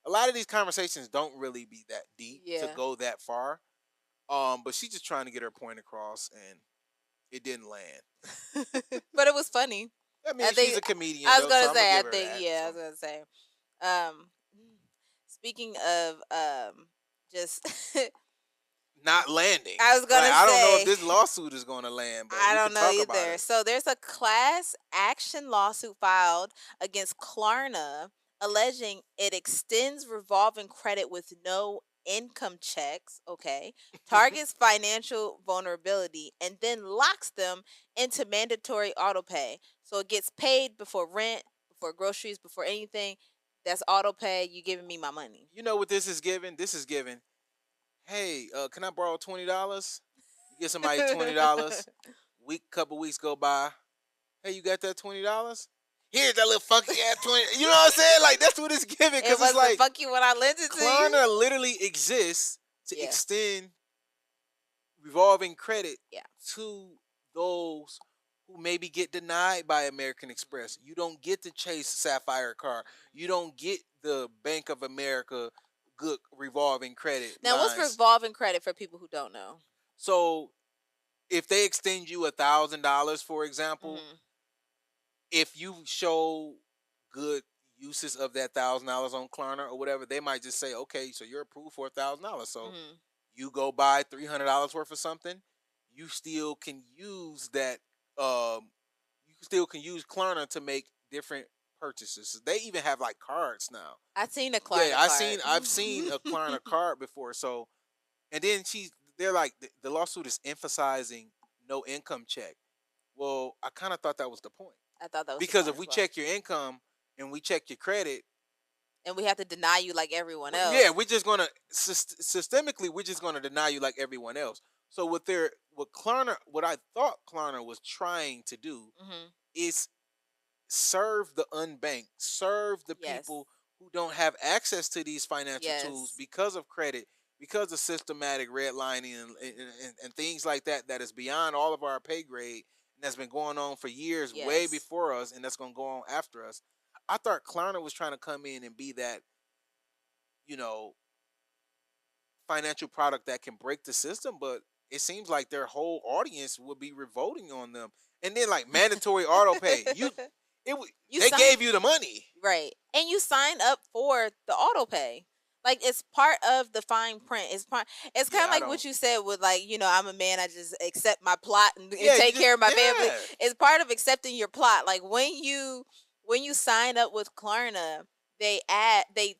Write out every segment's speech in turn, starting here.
a lot of these conversations don't really be that deep to Yeah. go that far. But she's just trying to get her point across, and it didn't land. But it was funny. I I mean, she's think a comedian I was though, so gonna I'm gonna say. I give her think that. yeah. I So was gonna say. Um, speaking of just not landing. I was Like gonna I don't know if say. this lawsuit is going to land, but I we don't can know talk about either. it. So there's a class action lawsuit filed against Klarna alleging it extends revolving credit with no income checks, okay, targets financial vulnerability, and then locks them into mandatory auto pay. So it gets paid before rent, before groceries, before anything. That's auto pay. You giving me my money. You know what this is giving? This is giving. Hey, can I borrow $20? You get somebody $20. Couple weeks go by. Hey, you got that $20? Here's that little funky ass 20. You know what I'm saying? Like that's what it's giving, It because it's wasn't like funky when I lent it to you. Klarna literally exists to Yeah. extend revolving credit Yeah. to those who maybe get denied by American Express. You don't get the Chase Sapphire card. You don't get the Bank of America good revolving credit Now, what's lines. revolving credit for people who don't know? So if they extend you $1,000, for example, Mm-hmm. if you show good uses of that $1,000 on Klarna or whatever, they might just say, okay, so you're approved for $1,000. So Mm-hmm. you go buy $300 worth of something, you still can use that. You still can use Klarna to make different purchases. They even have like cards now. I've seen a Yeah, Klarna card. I've seen a Klarna card before. So, and then they're like the lawsuit is emphasizing no income check. Well, I kind of thought that was the point, I thought that was the because point if as we well. check your income and we check your credit, And we have to deny you like everyone yeah, else. we're just gonna systemically, we're just gonna deny you like everyone else. So what Klarna, what I thought Klarna was trying to do Mm-hmm. is serve the unbanked, serve the Yes. people who don't have access to these financial tools Yes. because of credit, because of systematic redlining and things like that, that is beyond all of our pay grade, and that's been going on for years, way Yes. before us, and that's going to go on after us. I thought Klarna was trying to come in and be that, you know, financial product that can break the system, but it seems like their whole audience would be revolting on them. And then like mandatory auto pay, You they sign gave you the money. right, and you sign up for the auto pay. Like it's part of the fine print. It's part. It's kind Yeah, of I like don't. what you said with like I'm a man. I just accept my plot and Yeah, you take just care of my family. yeah. It's part of accepting your plot. Like when you sign up with Klarna, they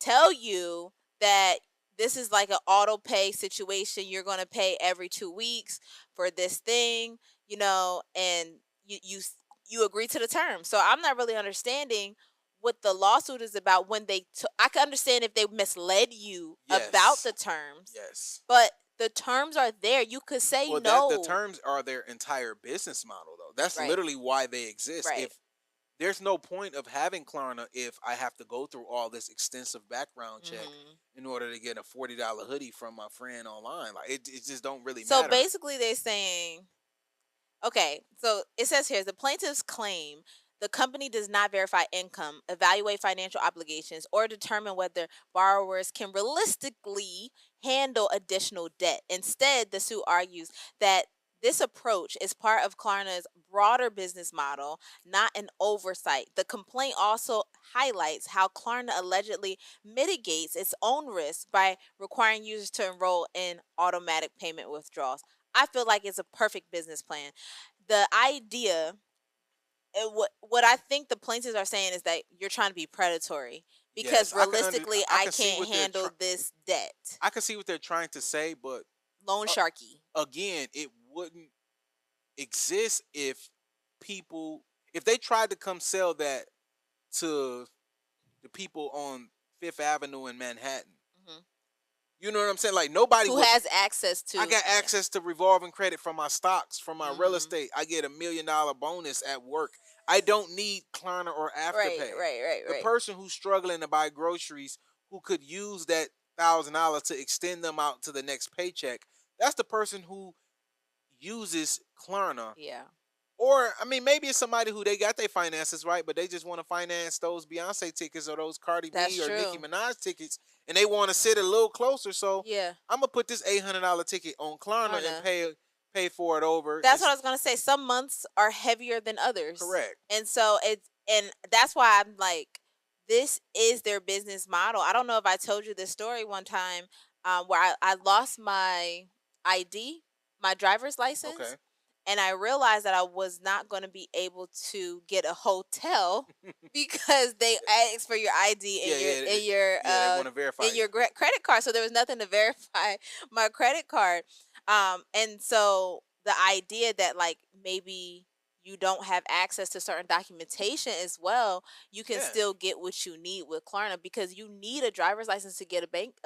tell you that this is like an auto pay situation. You're going to pay every 2 weeks for this thing, and you agree to the terms. So I'm not really understanding what the lawsuit is about when I can understand if they misled you about Yes. the terms, Yes. but the terms are there. You could say Well, that the no. terms are their entire business model, though. That's Right. literally why they exist. Right. If there's no point of having Klarna if I have to go through all this extensive background check Hmm. in order to get a $40 hoodie from my friend online. Like it just don't really So matter. basically, they're saying, okay, so it says here the plaintiffs claim the company does not verify income, evaluate financial obligations, or determine whether borrowers can realistically handle additional debt. Instead, the suit argues that this approach is part of Klarna's broader business model, not an oversight. The complaint also highlights how Klarna allegedly mitigates its own risk by requiring users to enroll in automatic payment withdrawals. I feel like it's a perfect business plan. The idea, what I think the plaintiffs are saying is that you're trying to be predatory Yes, because realistically I I can see can't what they're handle this debt. I can see what they're trying to say, but Loan uh, sharky. again, it wouldn't exist if people, if they tried to come sell that to the people on Fifth Avenue in Manhattan. Hmm. You know what I'm saying? Like nobody Who would. has access I to? got Yeah. access to revolving credit from my stocks, from my real Hmm. estate. I get $1 million bonus at work. I don't need Klarna or Right, Afterpay. right, right, The right. person who's struggling to buy groceries, who could use that $1,000 to extend them out to the next paycheck, that's the person who uses Klarna Yeah. Or I mean, maybe it's somebody who they got their finances right, but they just want to finance those Beyonce tickets or those Cardi That's B or Nicki true. Minaj tickets, and they want to sit a little closer. So Yeah. I'm gonna put this $800 ticket on Klarna and Klarna. pay for it over. That's what It's I was gonna say. Some months are heavier than others, correct. and so that's why I'm like, this is their business model. I don't know if I told you this story one time, where I lost my ID, my driver's license, Okay. and I realized that I was not going to be able to get a hotel because they asked for your ID Yeah, and your yeah, and your yeah. They want to verify you. credit card, so there was nothing to verify my credit card. And so the idea that like maybe you don't have access to certain documentation as well, you can Yeah, still get what you need with Klarna because you need a driver's license to get a bank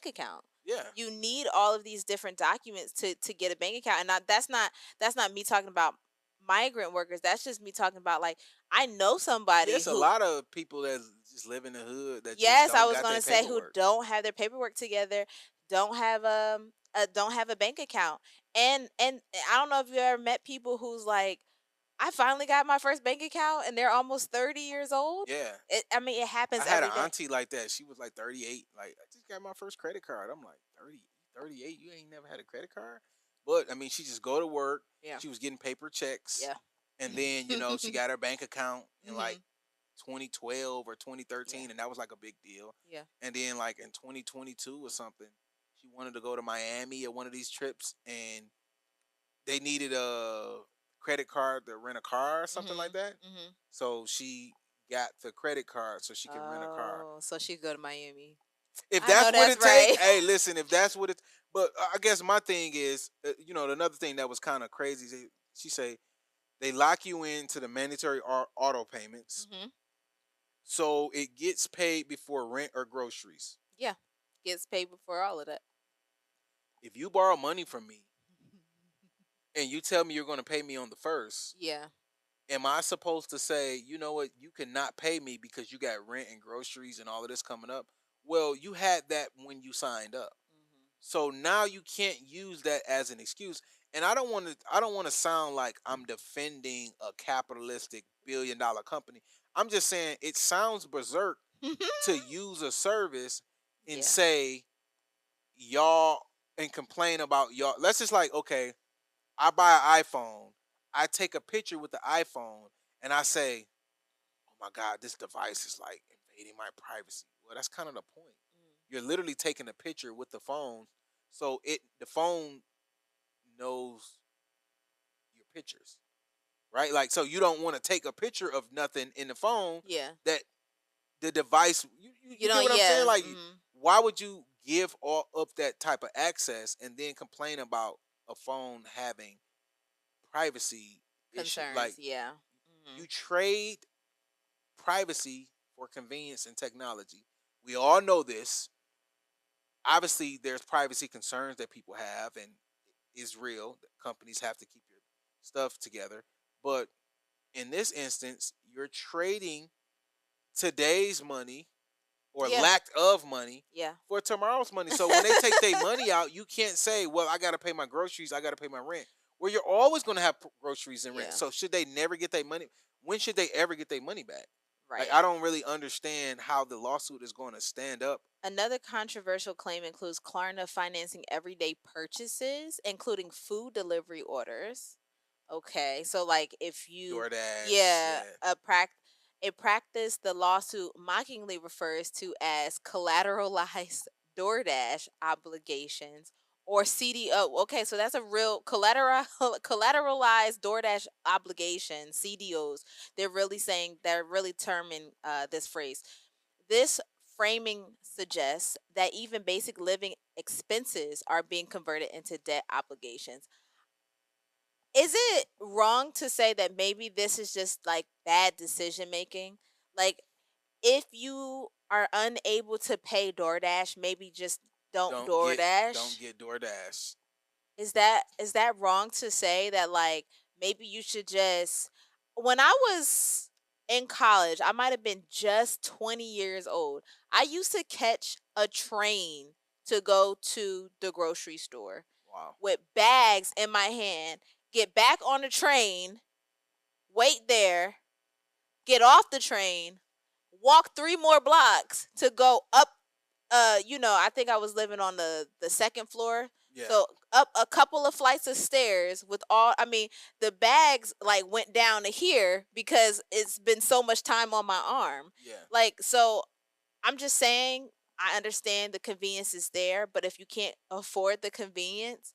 account. yeah. You need all of these different documents to get a bank account, and that's not me talking about migrant workers. That's just me talking about like I know somebody Yes, a who, lot of people that just live in the hood that just yes, I don't was got their gonna say, who paperwork. don't have their paperwork together, don't have a bank account, and I don't know if you ever met people who's like, I finally got my first bank account, and they're almost 30 years old. Yeah. I mean, it I happens had every an day. auntie like that. She was like 38. Like, I just got my first credit card. I'm like, 30, 38. You ain't never had a credit card? But I mean, she just go to work. Yeah, She was getting paper checks. yeah. And then, she got her bank account in like Hmm. 2012 or Yeah, 2013. And that was like a big deal. yeah. And then, like in 2022 or something, she wanted to go to Miami at one of these trips. And they needed a credit card to rent a car or something like Mhm, that. mhm. So she got the credit card so she could rent a car. Oh, so she go to Miami. If I know that's what that's it take, right. hey, listen. If that's what it, but I guess my thing is, another thing that was kind of crazy. She say they lock you into the mandatory auto payments, Mhm. so it gets paid before rent or groceries. Yeah, gets paid before all of that. If you borrow money from me and you tell me you're going to pay me on the first, Yeah. am I supposed to say, you know what, you cannot pay me because you got rent and groceries and all of this coming up? Well, you had that when you signed up. Mhm. So now you can't use that as an excuse. And I don't want to sound like I'm defending a capitalistic billion-dollar company. I'm just saying it sounds berserk to use a service and Yeah. say y'all and complain about y'all. Let's just like, okay, I buy an iPhone. I take a picture with the iPhone and I say, "Oh my god, this device is like invading my privacy." Well, that's kind of the point. Mm. You're literally taking a picture with the phone, so the phone knows your pictures, right? Like, so you don't want to take a picture of nothing in the phone Yeah. that the device. You You get don't, what I'm saying? yeah. Like, Mhm. why would you give all up that type of access and then complain about a phone having privacy issue? Concerns, Like, yeah. you Mhm. trade privacy for convenience and technology. We all know this. Obviously, there's privacy concerns that people have, and is real. Companies have to keep your stuff together. But in this instance, you're trading today's money or Yeah. lack of money Yeah. for tomorrow's money. So when they take their money out, you can't say, "Well, I got to pay my groceries, I got to pay my rent." Well, you're always going to have groceries and rent. Yeah. So should they never get their money? When should they ever get their money back? Like, Right. I don't really understand how the lawsuit is going to stand up. Another controversial claim includes Klarna financing everyday purchases, including food delivery orders. Okay, so like if you, DoorDash, yeah, yeah. a practice the lawsuit mockingly refers to as collateralized DoorDash obligations or CDO. Okay, so that's a real collateralized DoorDash obligation, CDOs. They're really terming this phrase. This framing suggests that even basic living expenses are being converted into debt obligations. Is it wrong to say that maybe this is just like bad decision making? Like, if you are unable to pay DoorDash, maybe just don't Don't DoorDash. get DoorDash. Is that wrong to say that like maybe you should just, when I was in college, I might have been just 20 years old. I used to catch a train to go to the grocery store Wow. with bags in my hand, get back on the train. wait there, get off the train, walk 3 more blocks to go up. I think I was living on the second floor. Yeah. So up a couple of flights of stairs with all, I mean, the bags like went down to here because it's been so much time on my arm. Yeah. Like, so I'm just saying, I understand the convenience is there, but if you can't afford the convenience,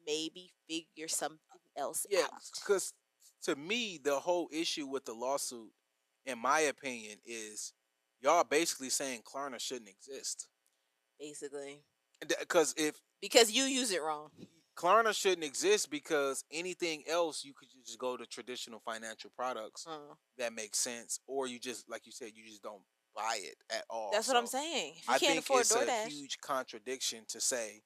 maybe figure something else Yeah, out. because to me, the whole issue with the lawsuit, in my opinion, is y'all basically saying Klarna shouldn't exist. Basically, Because if because you use it wrong. Klarna shouldn't exist, because anything else you could just go to traditional financial products Uh, that make sense, or you just, like you said, you just don't buy it at all. that's what I'm So saying. If you I can't think afford it's a DoorDash, huge contradiction to say,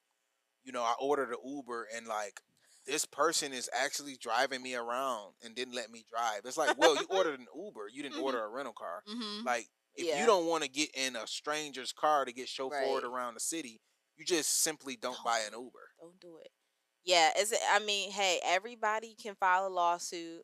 I ordered an Uber and like this person is actually driving me around and didn't let me drive. It's like, well, you ordered an Uber, you didn't mhm, order a rental car. mhm, Like, if you yeah, don't want to get in a stranger's car to get chauffeured right. around the city, you just simply don't buy an Uber. Don't do it. Yeah, I mean, hey, everybody can file a lawsuit.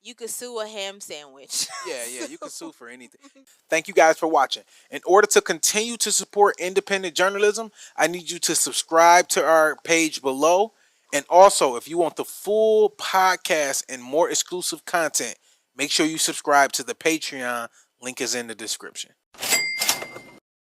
You could sue a ham sandwich. Yeah, yeah, So, you can sue for anything. Thank you guys for watching. In order to continue to support independent journalism, I need you to subscribe to our page below. And also, if you want the full podcast and more exclusive content, make sure you subscribe to the Patreon. Link is in the description.